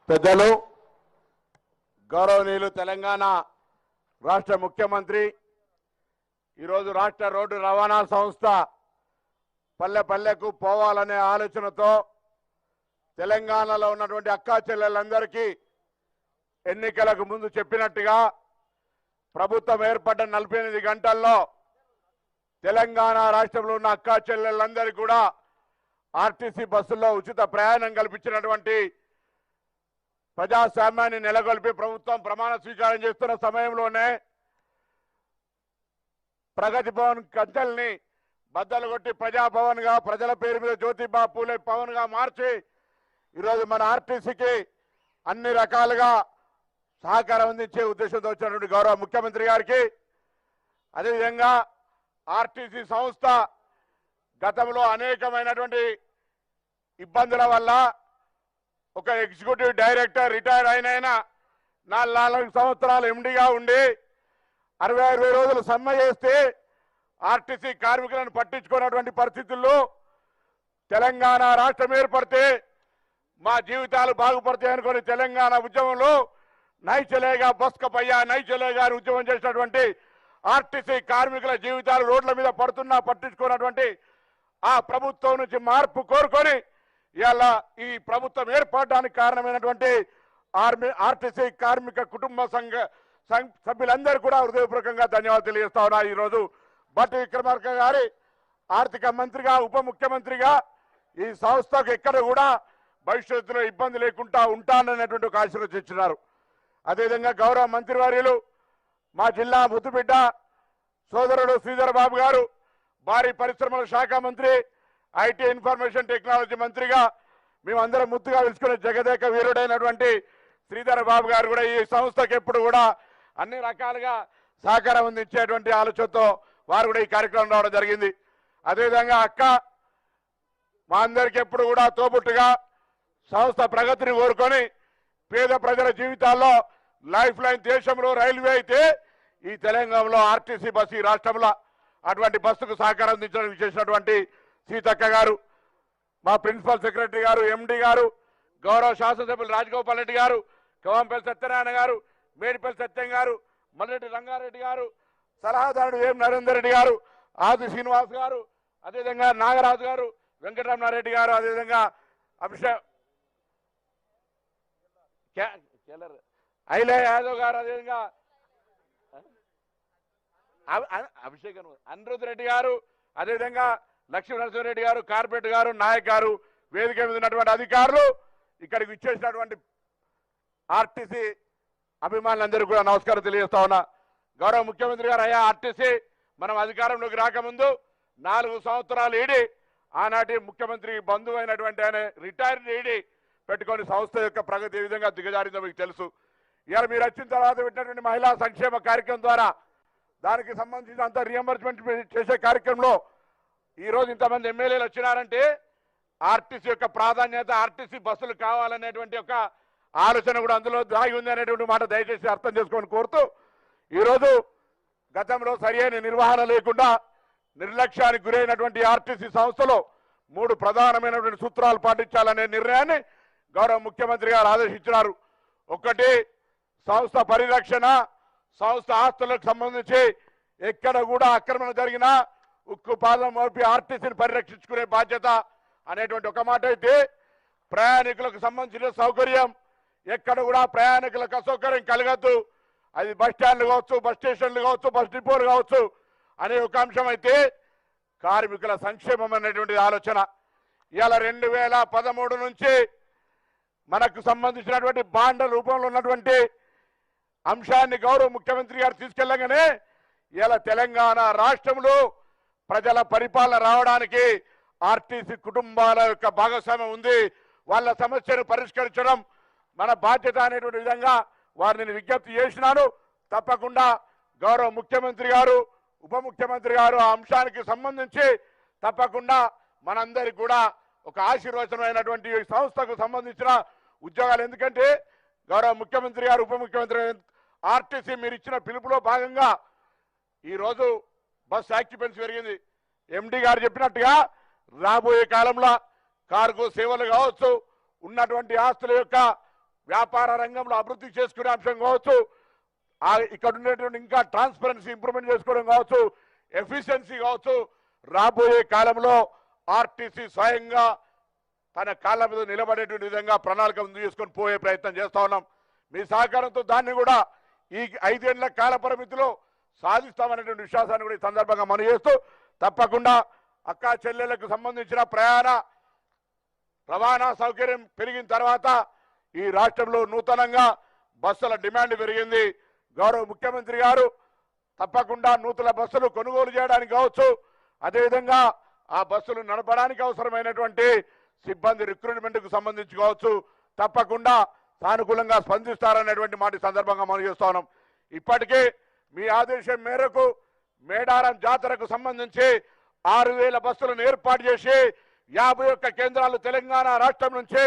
పెద్దలు గౌరవనీయులు తెలంగాణ రాష్ట్ర ముఖ్యమంత్రి ఈరోజు రాష్ట్ర రోడ్డు రవాణా సంస్థ పల్లె పల్లెకు పోవాలనే ఆలోచనతో తెలంగాణలో ఉన్నటువంటి అక్కా చెల్లెలందరికీ ఎన్నికలకు ముందు చెప్పినట్టుగా ప్రభుత్వం ఏర్పడ్డ 48 గంటల్లో తెలంగాణ రాష్ట్రంలో ఉన్న అక్కా చెల్లెలందరికీ కూడా ఆర్టీసీ బస్సుల్లో ఉచిత ప్రయాణం కల్పించినటువంటి ప్రజాస్వామ్యాన్ని నెలకొల్పి ప్రభుత్వం ప్రమాణ స్వీకారం చేస్తున్న సమయంలోనే ప్రగతి భవన్ కంచెల్ని బద్దలు కొట్టి ప్రజాభవన్ గా ప్రజల పేరు మీద జ్యోతిబా పూలే భవన్ గా మార్చి ఈరోజు మన ఆర్టీసీకి అన్ని రకాలుగా సహకారం అందించే ఉద్దేశంతో వచ్చినటువంటి గౌరవ ముఖ్యమంత్రి గారికి అదేవిధంగా ఆర్టీసీ సంస్థ గతంలో అనేకమైనటువంటి ఇబ్బందుల వల్ల ఒక ఎగ్జిక్యూటివ్ డైరెక్టర్ రిటైర్ అయిన 4 సంవత్సరాలు ఎండీగా ఉండి 60 రోజులు సమ్మె చేస్తే ఆర్టీసీ కార్మికులను పట్టించుకున్నటువంటి పరిస్థితుల్లో తెలంగాణ రాష్ట్రం ఏర్పడితే మా జీవితాలు బాగుపడతాయి అనుకుని తెలంగాణ ఉద్యమంలో నై చలేగా బస్ కపయ్యా నై చలేగా ఉద్యమం చేసినటువంటి ఆర్టీసీ కార్మికుల జీవితాలు రోడ్ల మీద పడుతున్నా పట్టించుకున్నటువంటి ఆ ప్రభుత్వం నుంచి మార్పు కోరుకొని ఇవాళ ఈ ప్రభుత్వం ఏర్పడడానికి కారణమైనటువంటి ఆర్టీసీ కార్మిక కుటుంబ సంఘ సభ్యులందరూ కూడా హృదయపూర్వకంగా ధన్యవాదాలు తెలియజేస్తా ఉన్నా. ఈరోజు బట్టి విక్రమార్క గారి ఆర్థిక మంత్రిగా ఉప ముఖ్యమంత్రిగా ఈ సంస్థకు ఎక్కడ కూడా భవిష్యత్తులో ఇబ్బంది లేకుండా ఉంటాననేటువంటి ఒక ఆశీర్వదించినారు. అదేవిధంగా గౌరవ మంత్రివర్యులు మా జిల్లా ముద్దుబిడ్డ సోదరుడు శ్రీధర్ బాబు గారు భారీ పరిశ్రమల శాఖ మంత్రి ఐటీ ఇన్ఫర్మేషన్ టెక్నాలజీ మంత్రిగా మేమందరం ముద్దుగా పిలుచుకునే జగదేక వీరుడైనటువంటి శ్రీధర్ బాబు గారు కూడా ఈ సంస్థకు ఎప్పుడు కూడా అన్ని రకాలుగా సహకారం అందించేటువంటి ఆలోచనతో వారు కూడా ఈ కార్యక్రమం రావడం జరిగింది. అదేవిధంగా అక్క మా అందరికి ఎప్పుడు కూడా తోబుట్టుగా సంస్థ ప్రగతిని కోరుకొని పేద ప్రజల జీవితాల్లో లైఫ్ లైన్ దేశంలో రైల్వే అయితే ఈ తెలంగాణలో ఆర్టీసీ బస్సు ఈ రాష్ట్రంలో అటువంటి బస్సుకు సహకారం అందించడం చేసినటువంటి సీతక్క గారు, మా ప్రిన్సిపల్ సెక్రటరీ గారు, ఎండి గారు, గౌరవ శాసనసభ్యులు రాజగోపాల్ రెడ్డి గారు, కవంపల్లి సత్యనారాయణ గారు, మేడిపల్లి సత్యం గారు, మల్లెడ్డి రంగారెడ్డి గారు, సలహాదారుడు ఎం నరేందర్ రెడ్డి గారు, ఆది శ్రీనివాస్ గారు, అదేవిధంగా నాగరాజు గారు, వెంకటరమణారెడ్డి గారు, అదేవిధంగా ఐలే యాదవ్ గారు, అదేవిధంగా అభిషేక్ అనిరుద్ రెడ్డి గారు, అదేవిధంగా లక్ష్మీ నరసింహారెడ్డి గారు, కార్పొరేట్ గారు, నాయక్ గారు, వేదిక మీద ఉన్నటువంటి అధికారులు, ఇక్కడికి ఇచ్చేసినటువంటి ఆర్టీసీ అభిమానులందరూ కూడా నమస్కారం తెలియజేస్తా ఉన్నా. గౌరవ ముఖ్యమంత్రి గారు అయ్యా ఆర్టీసీ మనం అధికారంలోకి రాకముందు 4 సంవత్సరాలు ఈడి ఆనాటి ముఖ్యమంత్రి బంధువు అయినటువంటి ఆయన రిటైర్డ్ ఈడి పెట్టుకొని సంస్థ యొక్క ప్రగతి ఏ విధంగా దిగజారిందో మీకు తెలుసు. ఇవాళ మీరు వచ్చిన తర్వాత పెట్టినటువంటి మహిళా సంక్షేమ కార్యక్రమం ద్వారా దానికి సంబంధించినంత రియంబర్స్మెంట్ చేసే కార్యక్రమంలో ఈరోజు ఇంతమంది ఎమ్మెల్యేలు వచ్చినారంటే ఆర్టీసీ యొక్క ప్రాధాన్యత, ఆర్టీసీ బస్సులు కావాలనేటువంటి ఒక ఆలోచన కూడా అందులో దాగి ఉంది అనేటువంటి మాట దయచేసి అర్థం చేసుకొని కోరుతూ ఈరోజు గతంలో సరియైన నిర్వహణ లేకుండా నిర్లక్ష్యానికి గురైనటువంటి ఆర్టీసీ సంస్థలో 3 ప్రధానమైనటువంటి సూత్రాలు పాటించాలనే నిర్ణయాన్ని గౌరవ ముఖ్యమంత్రి గారు ఆదేశించినారు. ఒకటి, సంస్థ పరిరక్షణ, సంస్థ ఆస్తులకు సంబంధించి ఎక్కడ కూడా ఆక్రమణ జరిగినా ఉక్కు పాదం మోపి ఆర్టీసీని పరిరక్షించుకునే బాధ్యత అనేటువంటి ఒక మాట అయితే, ప్రయాణికులకు సంబంధించిన సౌకర్యం ఎక్కడ కూడా ప్రయాణికులకు అసౌకర్యం కలగద్దు, అది బస్ స్టాండ్లు కావచ్చు, బస్ స్టేషన్లు కావచ్చు, బస్ డిపోలు కావచ్చు అనే ఒక అంశం అయితే, కార్మికుల సంక్షేమం అనేటువంటి ఆలోచన ఇవాళ 2013 నుంచి మనకు సంబంధించినటువంటి బాండ్ల రూపంలో ఉన్నటువంటి అంశాన్ని గౌరవ ముఖ్యమంత్రి గారు తీసుకెళ్లగానే ఇలా తెలంగాణ రాష్ట్రంలో ప్రజల పరిపాలన రావడానికి ఆర్టీసీ కుటుంబాల యొక్క భాగస్వామ్యం ఉంది. వాళ్ళ సమస్యను పరిష్కరించడం మన బాధ్యత అనేటువంటి విధంగా వారిని విజ్ఞప్తి చేసినాను. తప్పకుండా గౌరవ ముఖ్యమంత్రి గారు, ఉప ముఖ్యమంత్రి గారు ఆ అంశానికి సంబంధించి తప్పకుండా మనందరికి కూడా ఒక ఆశీర్వచనమైనటువంటి సంస్థకు సంబంధించిన ఉద్యోగాలు, ఎందుకంటే గౌరవ ముఖ్యమంత్రి గారు, ఉప ముఖ్యమంత్రి ఆర్టీసీ మీరు ఇచ్చిన పిలుపులో భాగంగా ఈరోజు బస్ ఆక్యుపెన్సీ పెరిగింది. ఎండి గారు చెప్పినట్టుగా రాబోయే కాలంలో కార్గో సేవలు కావచ్చు, ఉన్నటువంటి ఆస్తుల యొక్క వ్యాపార రంగంలో అభివృద్ధి చేసుకునే అంశం కావచ్చు, ఇక్కడ ఉండేటువంటి ఇంకా ట్రాన్స్పరెన్సీ ఇంప్రూవ్మెంట్ చేసుకోవడం కావచ్చు, ఎఫిషియన్సీ కావచ్చు, రాబోయే కాలంలో ఆర్టీసీ స్వయంగా తన కాళ్ళ మీద నిలబడేటువంటి విధంగా ప్రణాళిక ముందు చేసుకొని పోయే ప్రయత్నం చేస్తా ఉన్నాం. మీ సహకారంతో దాన్ని కూడా ఈ 5 ఏళ్ల కాల పరిమితిలో సాధిస్తామనేటువంటి విశ్వాసాన్ని కూడా ఈ సందర్భంగా మనం చేస్తూ, తప్పకుండా అక్కా చెల్లెళ్లకు సంబంధించిన రవాణా సౌకర్యం పెరిగిన తర్వాత ఈ రాష్ట్రంలో నూతనంగా బస్సుల డిమాండ్ పెరిగింది. గౌరవ ముఖ్యమంత్రి గారు తప్పకుండా నూతన బస్సులు కొనుగోలు చేయడానికి కావచ్చు, అదేవిధంగా ఆ బస్సులు నడపడానికి అవసరమైనటువంటి సిబ్బంది రిక్రూట్మెంట్కు సంబంధించి కావచ్చు, తప్పకుండా సానుకూలంగా స్పందిస్తారనేటువంటి మాట సందర్భంగా మనం చేస్తా ఉన్నాం. ఇప్పటికే మీ ఆదేశం మేరకు మేడారం జాతరకు సంబంధించి 6000 బస్సులను ఏర్పాటు చేసి 51 కేంద్రాలు తెలంగాణ రాష్ట్రం నుంచి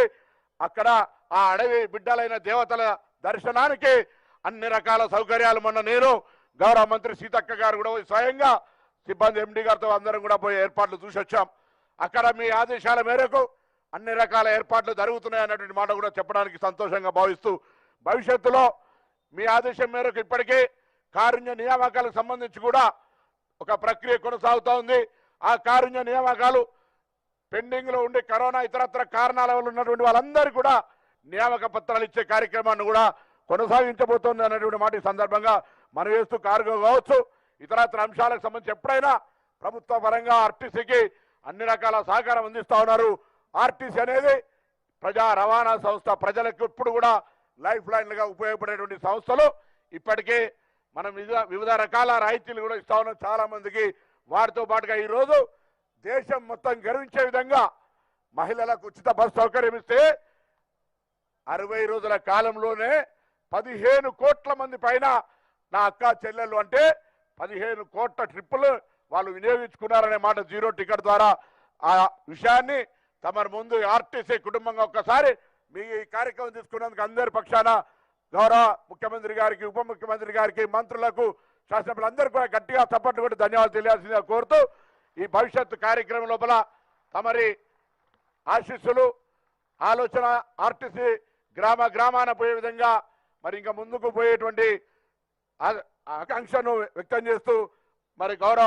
అక్కడ ఆ అడవి బిడ్డలైన దేవతల దర్శనానికి అన్ని రకాల సౌకర్యాలు మొన్న నేను గౌరవ మంత్రి సీతక్క గారు కూడా స్వయంగా సిబ్బంది ఎండి గారితో అందరం కూడా పోయి ఏర్పాట్లు చూసి వచ్చాం. అక్కడ మీ ఆదేశాల మేరకు అన్ని రకాల ఏర్పాట్లు జరుగుతున్నాయి అన్నటువంటి మాట కూడా చెప్పడానికి సంతోషంగా భావిస్తూ, భవిష్యత్తులో మీ ఆదేశం మేరకు ఇప్పటికే కారుణ్య నియామకాలకు సంబంధించి కూడా ఒక ప్రక్రియ కొనసాగుతూ ఉంది. ఆ కారుణ్య నియామకాలు పెండింగ్ లో ఉండి కరోనా ఇతరత్ర కారణాల వల్ల ఉన్నటువంటి వాళ్ళందరికీ కూడా నియామక పత్రాలు ఇచ్చే కార్యక్రమాన్ని కూడా కొనసాగించబోతోంది అన్నటువంటి మాట ఈ సందర్భంగా మనం వేస్తూ, కార్గో కావచ్చు ఇతరత్ర అంశాలకు సంబంధించి ఎప్పుడైనా ప్రభుత్వ పరంగా ఆర్టీసీకి అన్ని రకాల సహకారం అందిస్తా ఉన్నారు. ఆర్టీసీ అనేది ప్రజా రవాణా సంస్థ, ప్రజలకు ఎప్పుడు కూడా లైఫ్ లైన్లుగా ఉపయోగపడేటువంటి సంస్థలు. ఇప్పటికే మనం వివిధ రకాల రాయితీలు కూడా ఇస్తా ఉన్నాం చాలా మందికి. వాటితో పాటుగా ఈరోజు దేశం మొత్తం గర్వించే విధంగా మహిళలకు ఉచిత బస్ సౌకర్యం ఇస్తే 60 రోజుల కాలంలోనే 15 కోట్ల మంది పైన నా అక్క చెల్లెళ్ళు అంటే 15 కోట్ల ట్రిప్పులు వాళ్ళు వినియోగించుకున్నారనే మాట జీరో టికెట్ ద్వారా. ఆ విషయాన్ని తమ ముందు ఆర్టీసీ కుటుంబంగా ఒక్కసారి మీ ఈ కార్యక్రమం తీసుకున్నందుకు అందరి పక్షాన గౌరవ ముఖ్యమంత్రి గారికి, ఉప ముఖ్యమంత్రి గారికి, మంత్రులకు, శాసనసభ్యులందరికీ కూడా గట్టిగా చప్పట్లు కొట్టి ధన్యవాదాలు తెలియాల్సిందిగా కోరుతూ, ఈ భవిష్యత్తు కార్యక్రమం లోపల తమరి ఆశీస్సులు, ఆలోచన ఆర్టీసీ గ్రామాన పోయే విధంగా మరి ఇంకా ముందుకు పోయేటువంటి ఆకాంక్షను వ్యక్తం చేస్తూ మరి గౌరవ